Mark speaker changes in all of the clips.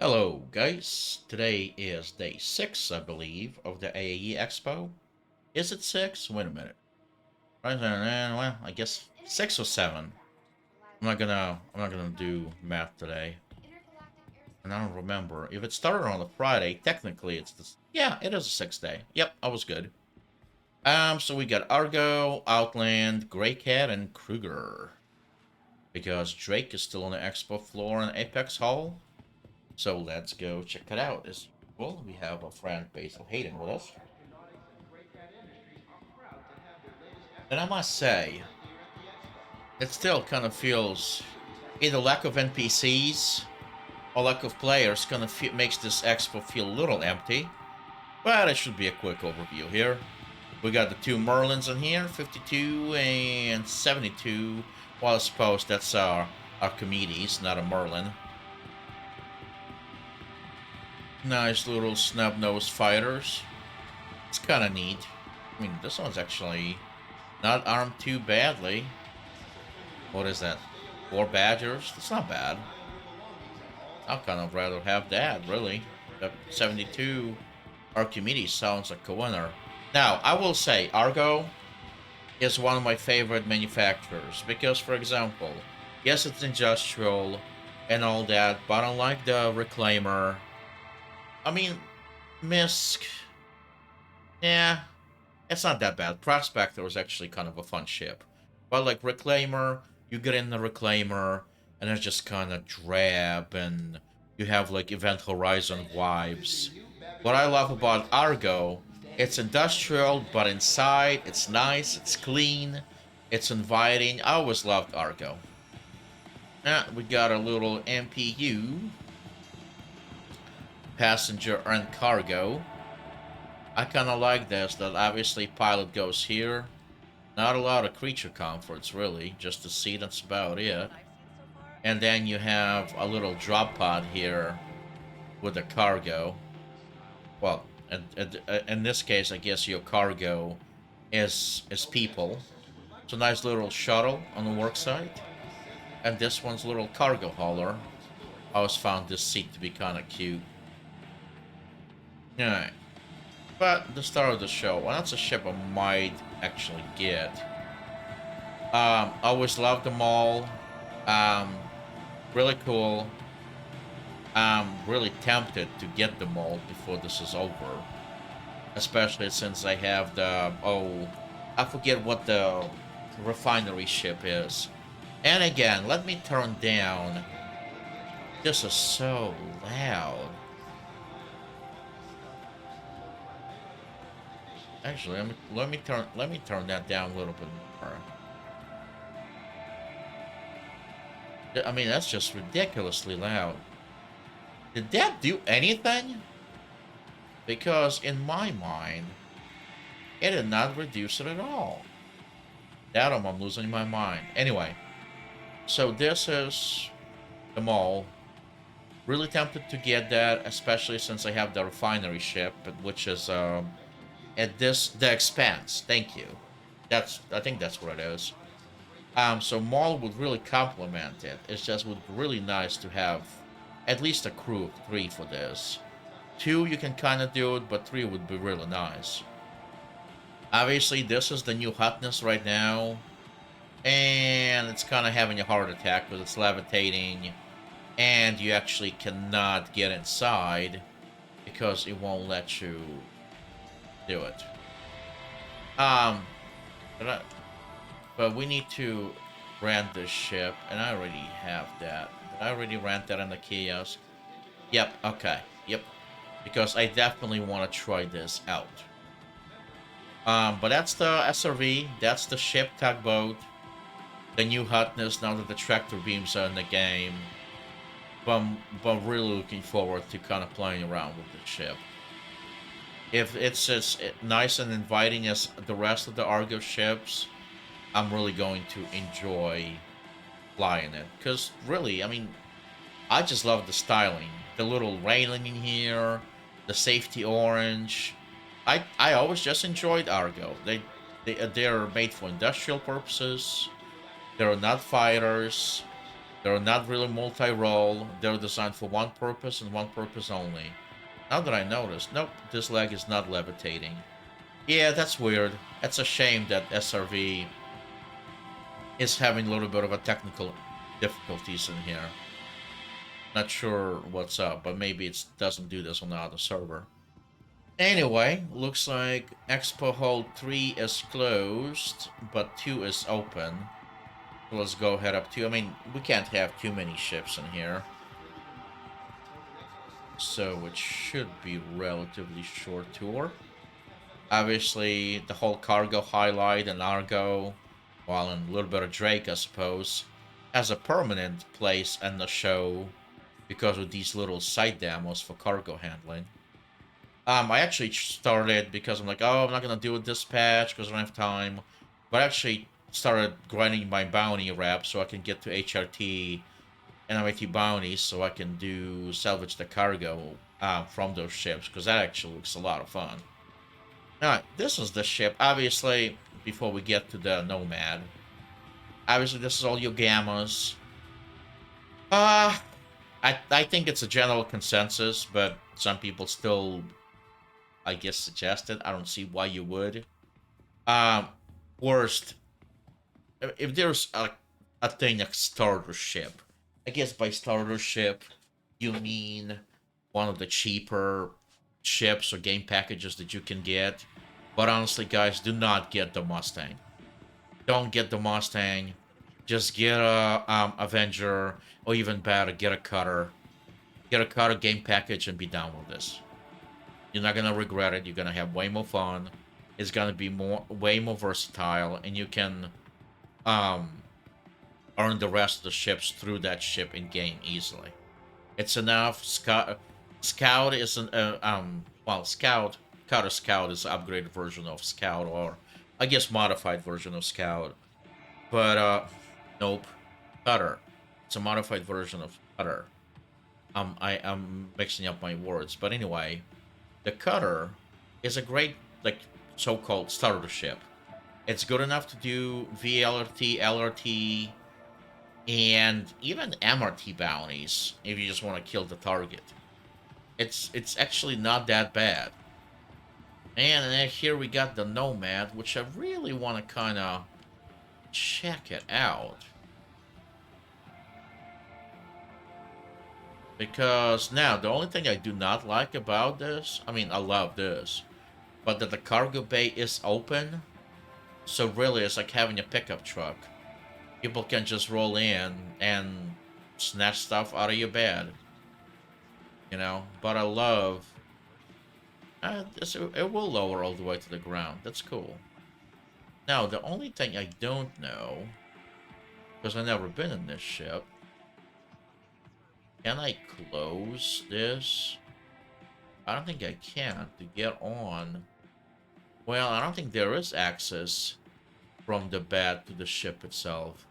Speaker 1: Hello, guys. Today is day 6, I believe, of the IAE Expo. Is it 6? Wait a minute. Well, I guess 6 or 7. I'm not gonna do math today. And I don't remember. If it started on a Friday, technically it's this. Yeah, it is a 6th day. Yep, I was good. So we got Argo, Outland, Grey Cat, and Kruger. Because Drake is still on the expo floor in Apex Hall. So let's go check it out. As usual, we have our friend Basil Hayden with us. And I must say, it still kind of feels, either lack of NPCs or lack of players kind of makes this expo feel a little empty. But it should be a quick overview here. We got the two Merlins in here, 52 and 72. Well, I suppose that's our Archimedes, not a Merlin. Nice little snub-nosed fighters. It's kind of neat. I mean, this one's actually not armed too badly. What is that? 4 Badgers? That's not bad. I'd kind of rather have that, really. The 72 Archimedes sounds like a winner. Now, I will say, Argo is one of my favorite manufacturers. Because, for example, yes, it's industrial and all that, but unlike the Reclaimer, I mean, Misk, yeah, it's not that bad. Prospector was actually kind of a fun ship. But like Reclaimer, you get in the Reclaimer, and it's just kind of drab, and you have like Event Horizon vibes. What I love about Argo, it's industrial, but inside it's nice, it's clean, it's inviting. I always loved Argo. Now we got a little MPU, passenger and cargo. I kind of like this, that obviously pilot goes here. Not a lot of creature comforts, really. Just a seat, that's about it. And then you have a little drop pod here with a cargo. Well, in this case, I guess your cargo is people. It's a nice little shuttle on the work site. And this one's a little cargo hauler. I always found this seat to be kind of cute. Alright. But the start of the show, well, that's a ship I might actually get. I always loved them all. Um, really cool. I'm really tempted to get them all before this is over. Especially since I have the, I forget what the refinery ship is. And again, let me turn down. This is so loud. Actually, let me turn that down a little bit more. I mean, that's just ridiculously loud. Did that do anything? Because in my mind, it did not reduce it at all. That I'm losing my mind. Anyway, so this is the mall. Really tempted to get that, especially since I have the refinery ship, which is at the Expanse. Thank you. I think that's what it is. So Maul would really complement it. It's just would be really nice to have at least a crew of 3 for this. 2 you can kind of do it, but 3 would be really nice. Obviously, this is the new hotness right now, and it's kind of having a heart attack because it's levitating, and you actually cannot get inside because it won't let you do it. But we need to rent this ship, and I already have that. Did I already rent that in the kiosk? Yep, okay, yep. Because I definitely want to try this out. But that's the SRV, that's the ship tugboat. The new hotness now that the tractor beams are in the game. But really looking forward to kind of playing around with the ship. If it's as nice and inviting as the rest of the Argo ships, I'm really going to enjoy flying it. Because really, I mean, I just love the styling. The little railing in here, the safety orange. I always just enjoyed Argo. They're made for industrial purposes. They're not fighters. They're not really multi-role. They're designed for one purpose and one purpose only. Now that I noticed, nope, this leg is not levitating. Yeah, that's weird. It's a shame that SRV is having a little bit of a technical difficulties in here. Not sure what's up, but maybe it doesn't do this on the other server. Anyway, looks like Expo Hall 3 is closed, but 2 is open. So let's go head up 2. I mean, we can't have too many ships in here. So it should be relatively short tour. Obviously, the whole cargo highlight and Argo, well, and a little bit of Drake, I suppose, has a permanent place in the show because of these little side demos for cargo handling. I actually started because I'm like, oh, I'm not gonna do a dispatch because I don't have time. But I actually started grinding my bounty rep so I can get to HRT and MIT bounties so I can do salvage the cargo from those ships because that actually looks a lot of fun. Alright, this is the ship. Obviously, before we get to the Nomad, obviously this is all your gammas. I think it's a general consensus, but some people still, I guess, suggest it. I don't see why you would. Um, Worst, if there's a thing like starter ship, I guess by starter ship, you mean one of the cheaper ships or game packages that you can get. But honestly, guys, do not get the Mustang. Don't get the Mustang. Just get a Avenger, or even better, get a Cutter. Get a Cutter game package and be done with this. You're not gonna regret it. You're gonna have way more fun. It's gonna be way more versatile, and you can um, earn the rest of the ships through that ship in game easily. It's enough. Scout is an Scout. Cutter Scout is an upgraded version of Scout, or I guess modified version of Scout. But nope, Cutter. It's a modified version of Cutter. I'm mixing up my words, but anyway, the Cutter is a great like so-called starter ship. It's good enough to do VLRT, LRT, and even MRT bounties if you just want to kill the target. It's actually not that bad. And then here we got the Nomad, which I really want to kind of check it out. Because now, the only thing I do not like about this, I mean, I love this, but that the cargo bay is open. So really, it's like having a pickup truck. People can just roll in and snatch stuff out of your bed. You know? But I love... it will lower all the way to the ground. That's cool. Now, the only thing I don't know, because I've never been in this ship, can I close this? I don't think I can to get on. Well, I don't think there is access from the bed to the ship itself.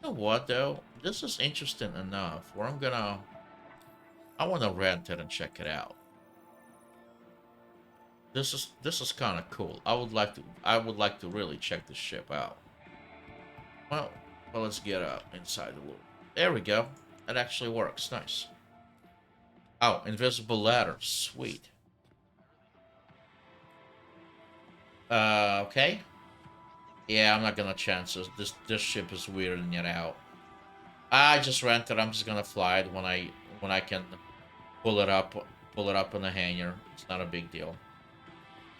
Speaker 1: You know what, though? This is interesting enough where I want to rent it and check it out. This is kind of cool. I would like to really check this ship out. Well, let's get inside a little. There we go. That actually works. Nice. Oh, invisible ladder. Sweet. Okay. Yeah, I'm not gonna chance this. This ship is weirding it out. I just rented. I'm just gonna fly it when I can pull it up in the hangar. It's not a big deal.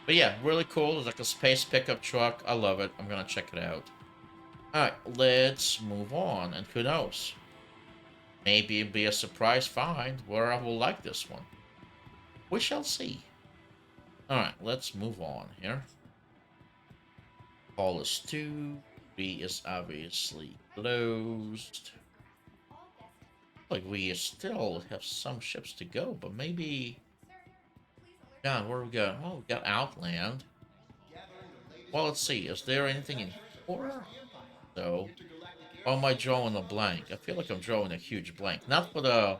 Speaker 1: But yeah, really cool. It's like a space pickup truck. I love it. I'm gonna check it out. Alright, let's move on. And who knows? Maybe it'll be a surprise find where I will like this one. We shall see. Alright, let's move on here. Hall is 2. 3 is obviously closed. Like we still have some ships to go, but maybe... God, where we go? Oh, we got Outland. Well, let's see. Is there anything in here? So, or am I drawing a blank? I feel like I'm drawing a huge blank. Not for the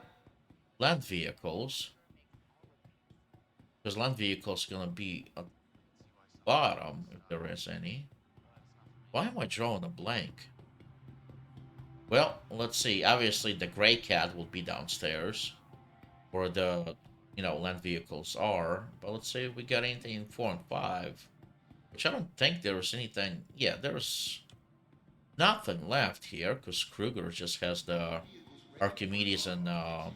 Speaker 1: land vehicles. Because land vehicles are going to be at the bottom, if there is any. Why am I drawing a blank? Well, let's see. Obviously, the gray cat will be downstairs, where the land vehicles are. But let's see if we got anything in 4 and 5, which I don't think there was anything. Yeah, there's nothing left here because Kruger just has the Archimedes and the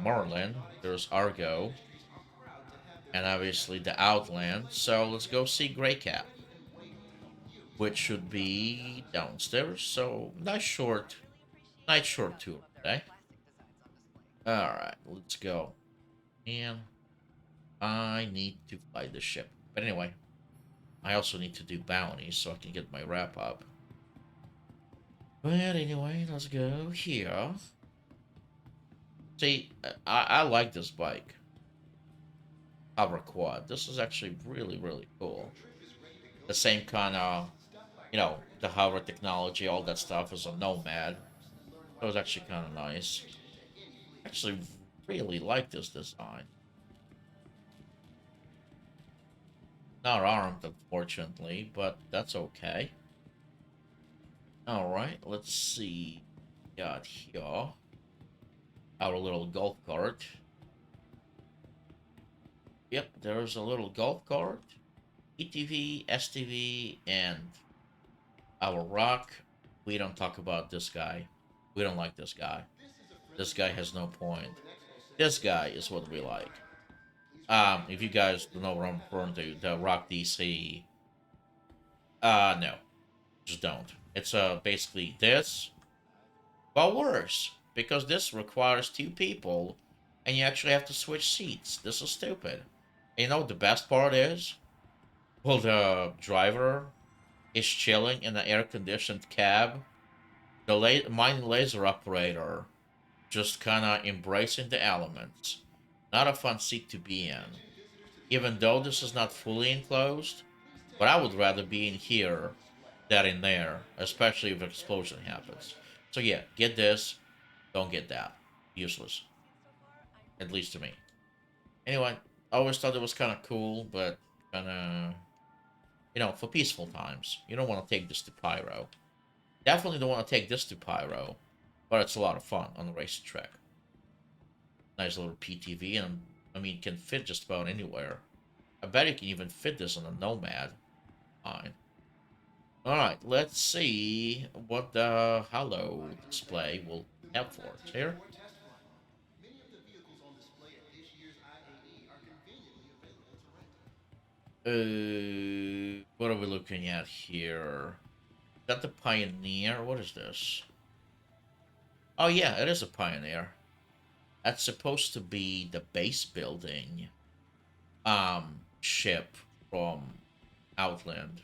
Speaker 1: Merlin. There's Argo and obviously the Outland. So let's go see Grey Cat, which should be downstairs. So nice short tour today. All right, let's go. And I need to fly the ship. But anyway, I also need to do bounties so I can get my wrap up. But anyway, let's go here. See, I like this bike. Hover quad. This is actually really, really cool. The same kind of, the hover technology, all that stuff is a Nomad. So it's actually kind of nice. Actually, really like this design. Not armed, unfortunately, but that's okay. Alright, let's see. Got here our little golf cart. Yep, there's a little golf cart, ETV, STV, and our rock. We don't talk about this guy. We don't like this guy. This guy has no point. This guy is what we like. If you guys don't know what I'm referring to, the Rock DC. No, just don't. It's basically this, but worse because this requires 2 people, and you actually have to switch seats. This is stupid. And you know what the best part is? Well, the driver is chilling in an air-conditioned cab. The mine laser operator just kind of embracing the elements. Not a fun seat to be in. Even though this is not fully enclosed, but I would rather be in here than in there, especially if an explosion happens. So yeah, get this, don't get that. Useless. At least to me. Anyway, I always thought it was kind of cool, but kind of, for peaceful times. You don't want to take this to Pyro. Definitely don't want to take this to Pyro, but it's a lot of fun on the racetrack. Nice little PTV, and I mean, can fit just about anywhere. I bet you can even fit this on a Nomad. Fine. Alright, let's see what the Halo display will have for us here. What are we looking at here? Is that the Pioneer? What is this? Oh yeah, it is a Pioneer. That's supposed to be the base building ship from Outland.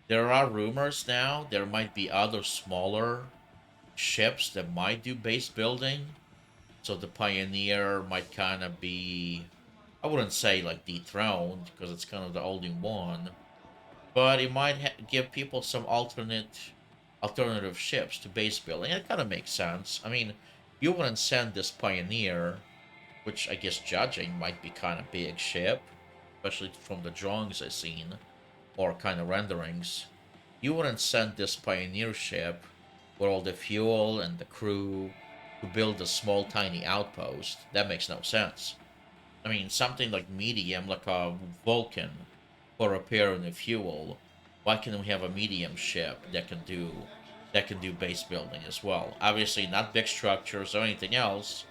Speaker 1: There are rumors now there might be other smaller ships that might do base building. So the Pioneer might kind of be, I wouldn't say like dethroned because it's kind of the only one, but it might give people some alternative ships to base building. It kind of makes sense. I mean, you wouldn't send this Pioneer, which I guess judging might be kind of big ship, especially from the drawings I've seen or kind of renderings. You wouldn't send this Pioneer ship with all the fuel and the crew to build a small tiny outpost. That makes no sense. I mean, something like medium, like a Vulcan, for repair and the fuel. Why can't we have a medium ship that can do base building as well? Obviously, not big structures or anything else,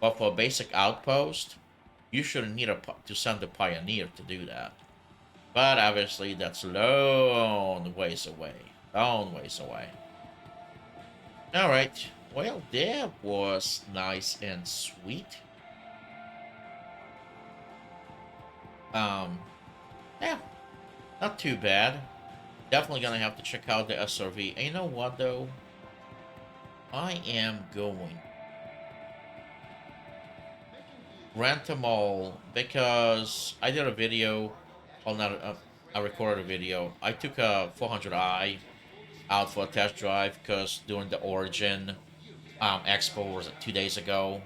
Speaker 1: but for a basic outpost, you shouldn't need to send a Pioneer to do that. But obviously, that's long ways away. Long ways away. Alright. Well, that was nice and sweet. Um, yeah, not too bad. Definitely gonna have to check out the SRV. And you know what, though? I am going rent them all because I did a video. Well, not I recorded a video. I took a 400i out for a test drive because during the Origin Expo was it 2 days ago.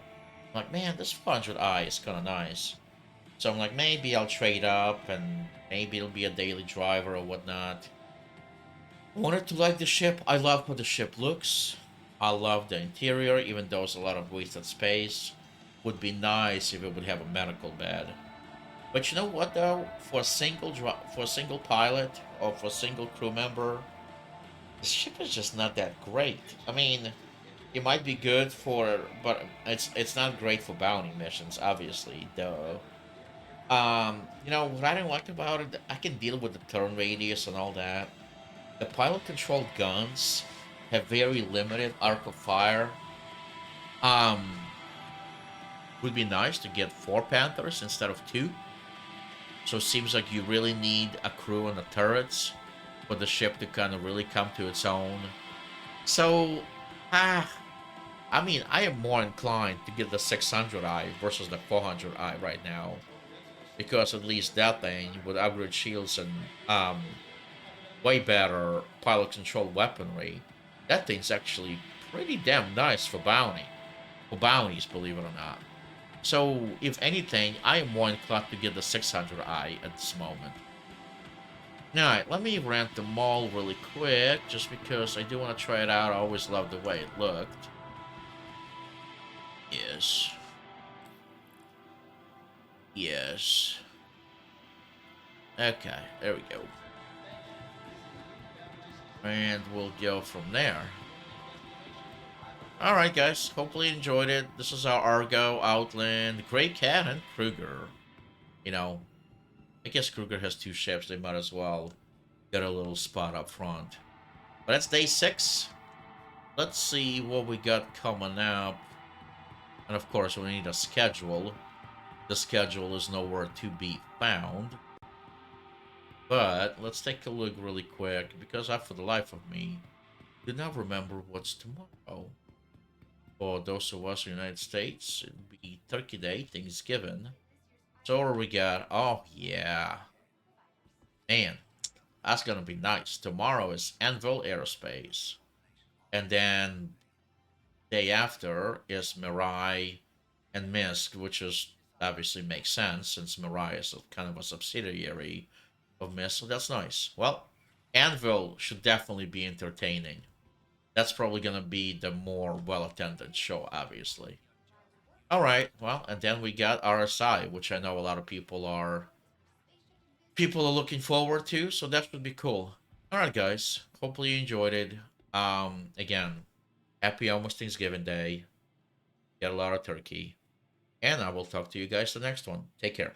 Speaker 1: I'm like, man, this 400i is kind of nice. So I'm like, maybe I'll trade up and maybe it'll be a daily driver or whatnot. I wanted to like the ship. I love how the ship looks. I love the interior, even though it's a lot of wasted space. Would be nice if it would have a medical bed. But you know what though? For a single pilot or for a single crew member, the ship is just not that great. I mean, it might be good for, but it's not great for bounty missions, obviously. Though, what I don't like about it, I can deal with the turn radius and all that. The pilot-controlled guns have very limited arc of fire. Um, would be nice to get 4 Panthers instead of 2. So it seems like you really need a crew on the turrets for the ship to kind of really come to its own. So, ah, I mean, I am more inclined to get the 600i versus the 400i right now, because at least that thing with upgrade shields and way better pilot controlled weaponry, that thing's actually pretty damn nice for bounties, believe it or not. So, if anything, I am more inclined to get the 600i at this moment. Alright, let me rent the mall really quick, just because I do want to try it out. I always loved the way it looked. Yes. Yes. Okay, there we go. And we'll go from there. Alright, guys. Hopefully you enjoyed it. This is our Argo, Outland, Grey Cat, and Kruger. You know, I guess Kruger has 2 ships. They might as well get a little spot up front. But that's day 6. Let's see what we got coming up. And of course, we need a schedule. The schedule is nowhere to be found. But let's take a look really quick, because I, for the life of me, do not remember what's tomorrow. For those of us in the United States, it'd be Turkey Day, Thanksgiving. So what we got? Oh, yeah. Man, that's gonna be nice. Tomorrow is Anvil Aerospace. And then day after is Mirai and Mist, which is obviously makes sense since Mirai is kind of a subsidiary of Mist, so that's nice. Well, Anvil should definitely be entertaining. That's probably gonna be the more well-attended show, obviously. All right, well, and then we got RSI, which I know a lot of people are looking forward to, so that should be cool. All right, guys. Hopefully you enjoyed it. Again, happy almost Thanksgiving Day. Get a lot of turkey, and I will talk to you guys the next one. Take care.